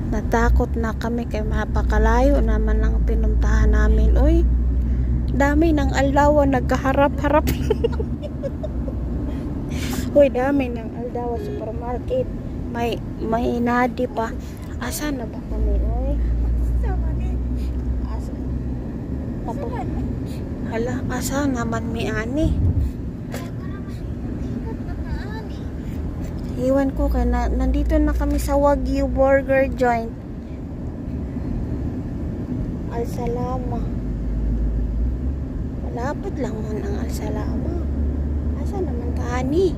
Natakot na kami kay mapakalayo naman ang pinuntahan namin. Uy, dami ng aldawa nagkaharap-harap. Uy, dami ng aldawa supermarket. May nadi pa. Asa na ba kami? Uy, asa? Tapos, hala, asa naman mi ani? Iwan ko kaya nandito na kami sa Wagyu Burger Joint. Al Salama. Malapit lang mo ang Al Salama. Asa naman ka ani?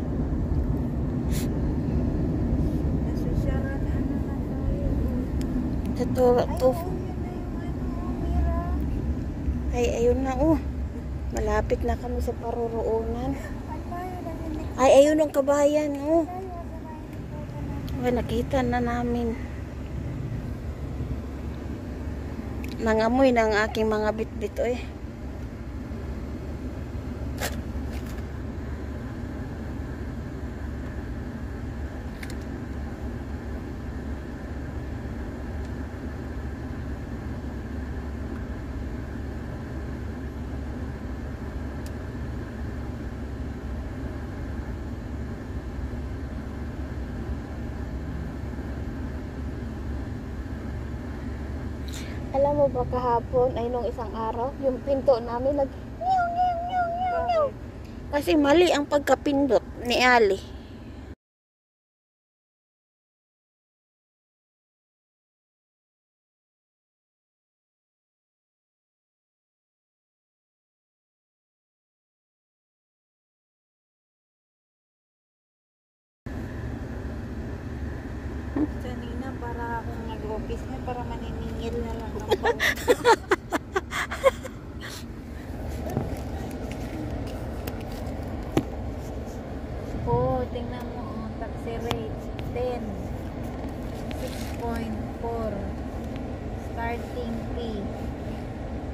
Ay, ayun na oh. Malapit na kami sa paruroonan. Ay, ayun ang kabayan oh. Ay, nakita na namin. Nangamoy ng aking mga bitbit eh. Alam mo ba kahapon, ay nung isang araw, yung pinto namin nag nyaw, nyaw, nyaw, nyaw, nyaw. Kasi mali ang pagkapindot ni Ali. Kanina para akong nag-office na para maniningil na lang ng bang. Oh, tingnan mo oh, taxi rate 10 6.4 starting fee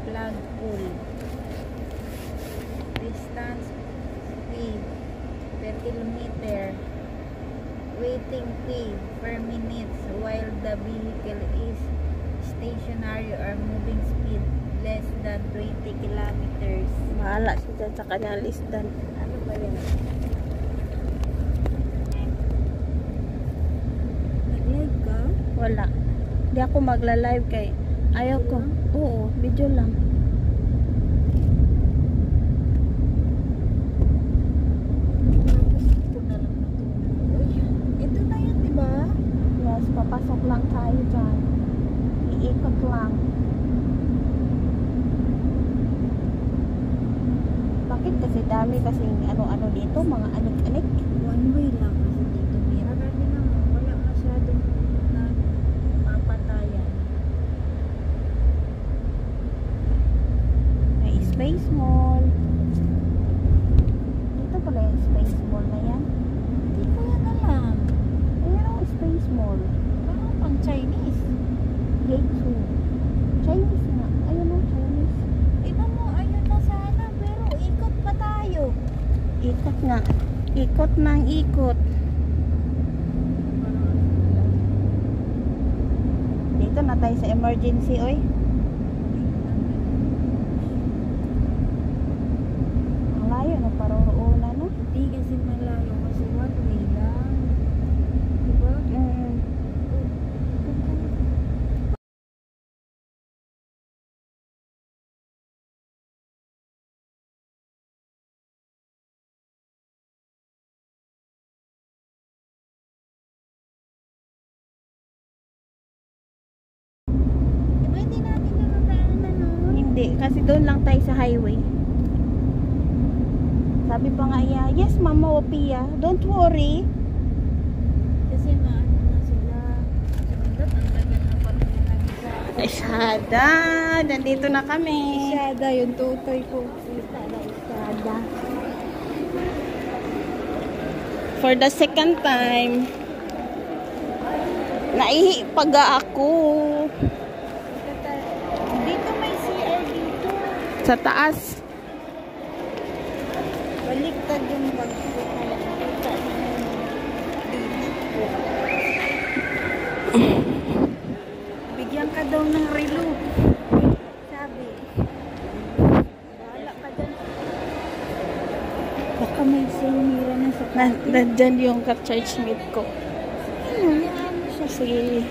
plug pool distance fee per kilometer waiting fee per minutes while the vehicle is stationary or moving speed less than 20 kilometers. Mahala siya dyan sa kanyang listan. Ano ba yun? Nag-live ka? Wala. Hindi ako magla-live kay ayaw ko. Oo, video lang. Yes, papasok lang tayo dyan. Iikot lang. Bakit kasi dami kasing ano-ano dito, mga anik-anik? One way lang kasi dito. Mira kasi naman, wala masyadong na papatayan. May Space Mall. Dito pala yung Space Mall na yan. Hindi ko yan alam. Ayan ang Space Mall. Parang pang Chinese. Gate 2. Chinese nga. Ayun ang Chinese. Ito mo, ayun na sana, pero ikot pa tayo. Ikot nga. Ikot ng ikot. Dito na tayo sa emergency, oy. Ang layo na paruroonan, no? Hindi kasi malayo kasi one way lang. Diba? Diba hindi natin nakadaanan nun? Hindi, kasi doon lang tayo sa highway. Sabi pa nga iya, yes Mama Opia, don't worry. Kasi maano na sila. Sumindot, ang tagal na parang nag-isa. Isada, nandito na kami. Isada, yung tutoy ko. Isada. For the second time, naihipaga ako. Dito may CR dito. Sa taas. Baliktad yung bag ko. Nandyan yung ka-charge mate ko. Sige.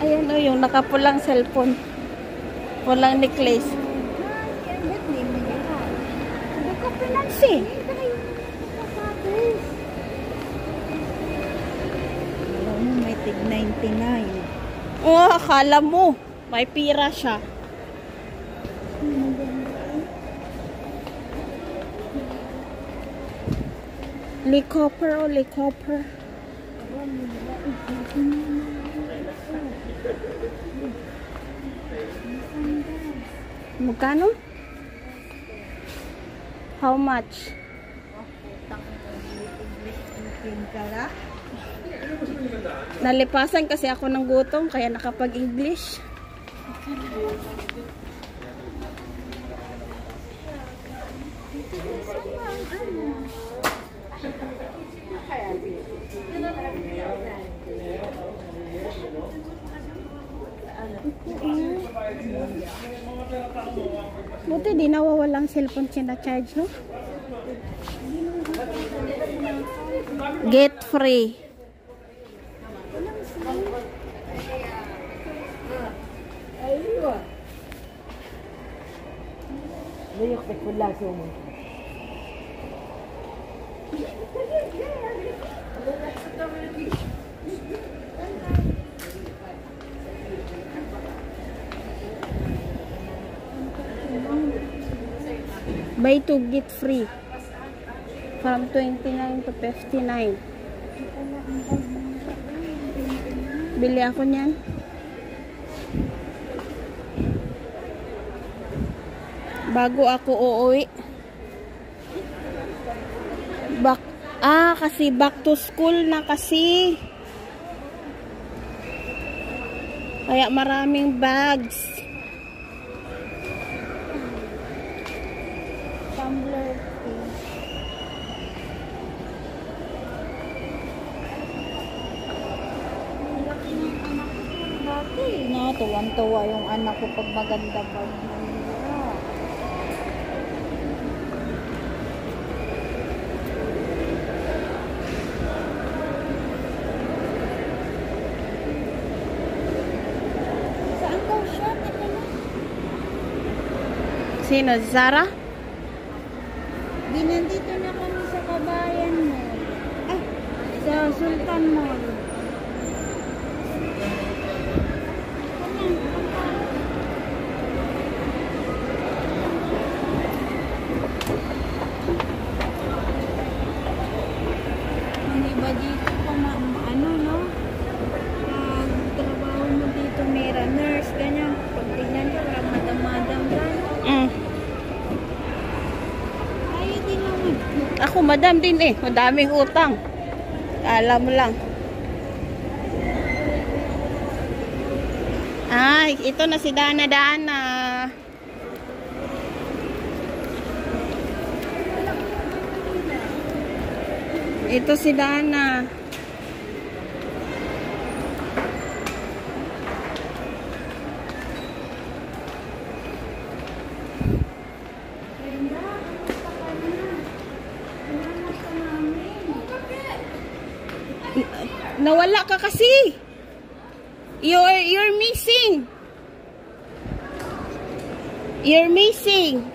Ayan o, yung nakapulang cellphone. Walang necklace. Hindi ko pinansin. Alam mo, may tig 99. Oh, akala mo. May pira siya. Lee Cooper o Lee Cooper. Magkano? How much? Nalipasan kasi ako ng gutom kaya nakapag-English. Buti di nawawalang cellphone charge, no? Get free. Buy two get free from 29 to 59. Bili ako niyan. Bago ako uuwi. Kasi back to school na kasi. Kaya maraming bags. Tumbler. Dati, no, tuwan-tuwa yung anak ko pag maganda ba. Saan daw siya? Sino? Zara? Nandito na kami sa Kabayan Mall. Sa Sultan Mall. Hindi ba dito pa no? Trabaho mo dito, Mera, nurse, ganyan. Pag tingnan ka, parang madam-madam ka. Ayaw din naman. Ako madam din eh. Madaming utang. Alam mo lang. Ay, ito na si Dana. Ito si Dana. Nawala ka kasi. You're missing. You're missing.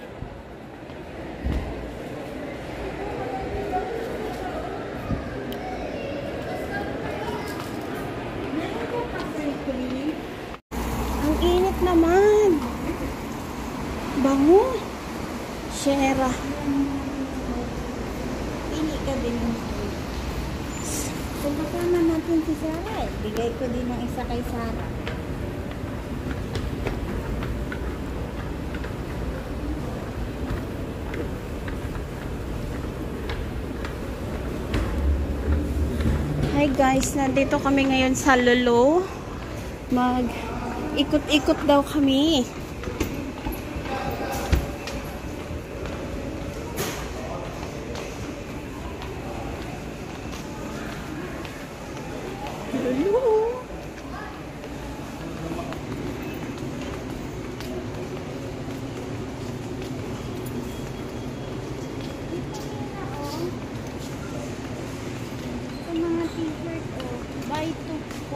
Ang init naman. Bango. Shera. Pili ka din. Kung kasama natin si Sarah, bigay ko din ng isa kay Sarah. Hi guys, nandito kami ngayon sa Lolo. Mag-ikot-ikot daw kami. Lolo.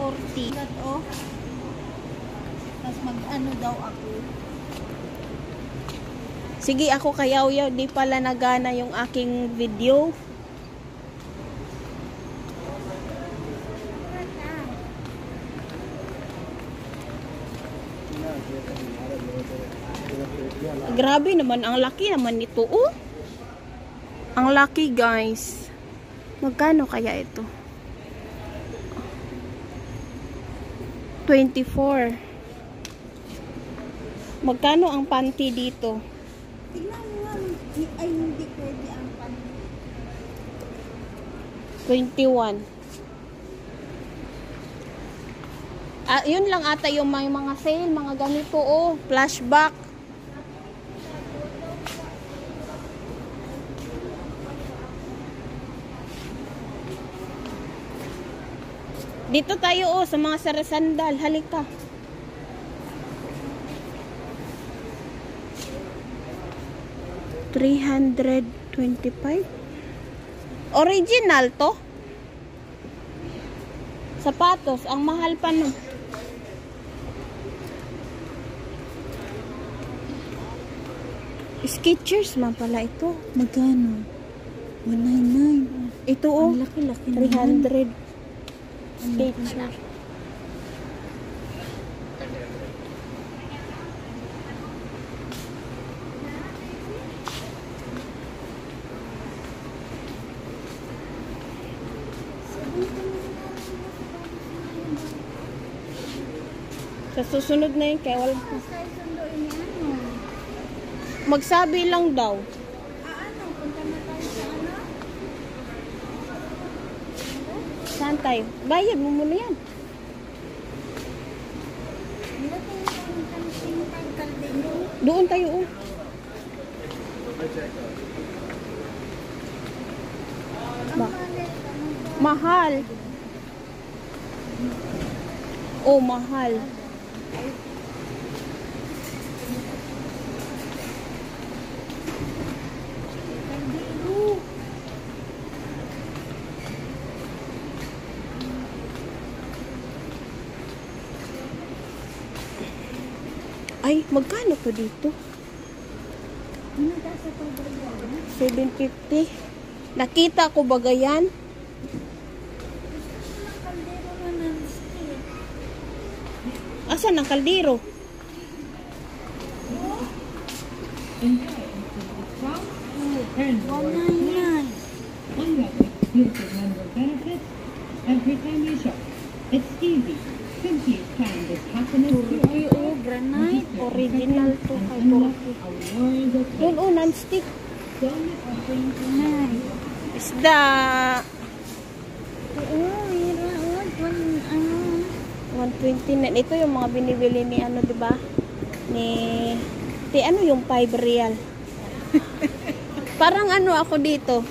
40. Oh. Tapos mag-ano daw ako. Sige, ako kayaw-yaw. Di pala nagana yung aking video. Grabe naman. Ang laki naman nito. Oh. Ang laki, guys. Magkano kaya ito? 24. Magkano ang panty dito? Tignan mo nga. Ay, hindi pwede ang pan. 21. Ah, yun lang ata yung may mga sale, mga ganito, oh. Flashback. Dito tayo, oh, sa mga sarasandal. Halika. $325. Original to. Sapatos, ang mahal pa no. Skechers man pala ito. Magkano? 199. Ito oh, Ang laki-laki naman. 300. Skechers. Sa susunod na yun, kaya wala. Sa sunduin niya, ano? Magsabi lang daw. Ano? Punta na tayo sa ano? Saan tayo? Bayad mo muna yan. Hindi tayo sa kanting pagkaldino. Doon tayo oh. Ang malit. Mahal. Oh, mahal. Ay, magkano to dito? Ano daw sa pagkaldino? 750. Nakita ko ba yan? Ang kaldero na non-stick. Asan ang kaldero? And 199. unlock exclusive member benefits every time you shop. It's easy. Simply scan this happiness Turkey QR o granite. Original to and kay unlock Turkey. a world of Yun oh, non-stick. donut offerings. 29. Isda. Oo, mayroon. Ano? 129. Ito yung mga binibili ni ano, 'di ba? Ni ano yung 5 real. Parang ano ako dito.